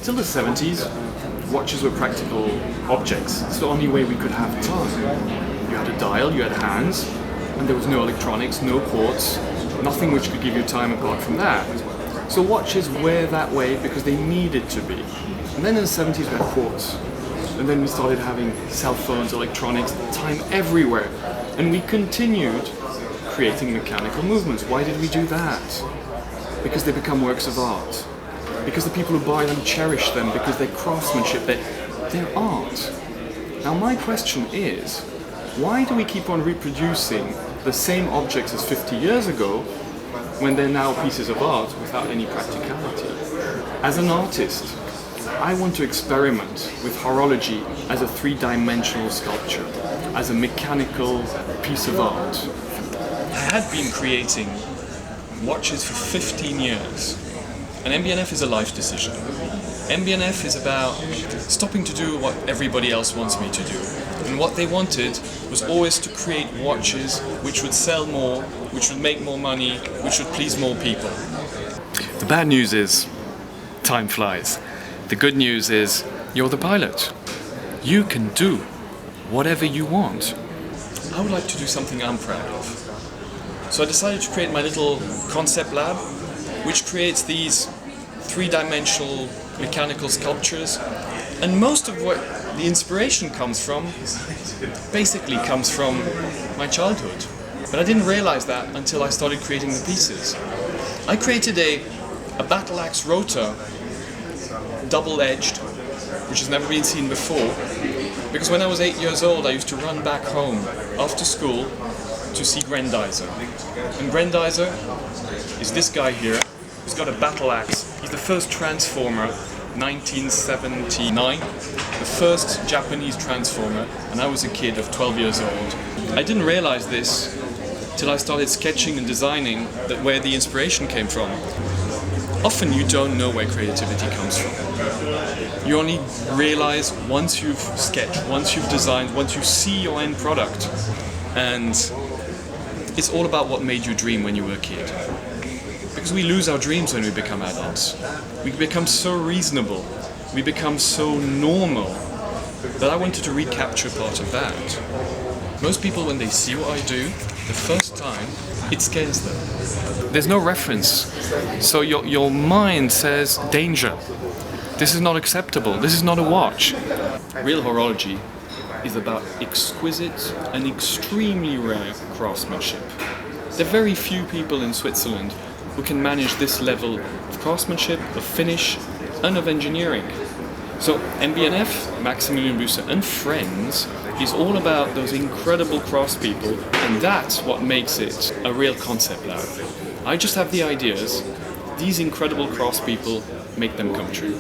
Till the 70s, watches were practical objects. It's the only way we could have time. You had a dial, you had hands, and there was no electronics, no quartz, nothing which could give you time apart from that. So watches were that way because they needed to be. And then in the 70s we had quartz. And then we started having cell phones, electronics, time everywhere. And we continued creating mechanical movements. Why did we do that? Because they become works of art. Because the people who buy them cherish them, because they're craftsmanship, they're art. Now my question is, why do we keep on reproducing the same objects as 50 years ago when they're now pieces of art without any practicality? As an artist, I want to experiment with horology as a three-dimensional sculpture, as a mechanical piece of art. I had been creating watches for 15 years, and MBNF is a life decision. MBNF is about stopping to do what everybody else wants me to do. And what they wanted was always to create watches which would sell more, which would make more money, which would please more people. The bad news is, time flies. The good news is, you're the pilot. You can do whatever you want. I would like to do something I'm proud of. So I decided to create my little concept lab, which creates these three-dimensional mechanical sculptures. And most of what the inspiration comes from, basically comes from my childhood. But I didn't realize that until I started creating the pieces. I created a battle axe rotor, double-edged, which has never been seen before, because when I was 8 years old I used to run back home after school to see Grandizer. And Grandizer is this guy here, who's got a battle axe. He's the first transformer, 1979, the first Japanese transformer, and I was a kid of 12 years old. I didn't realize this till I started sketching and designing that where the inspiration came from. Often you don't know where creativity comes from. You only realize once you've sketched, once you've designed, once you see your end product. And it's all about what made you dream when you were a kid. Because we lose our dreams when we become adults. We become so reasonable, we become so normal, that I wanted to recapture part of that. Most people, when they see what I do, the first time, it scares them. There's no reference. So your mind says, danger. This is not acceptable. This is not a watch. Real horology is about exquisite and extremely rare craftsmanship. There are very few people in Switzerland who can manage this level of craftsmanship, of finish, and of engineering. So MBNF, Maximilian Büsser and Friends, is all about those incredible craftspeople, and that's what makes it a real concept lab. I just have the ideas, these incredible craftspeople make them come true.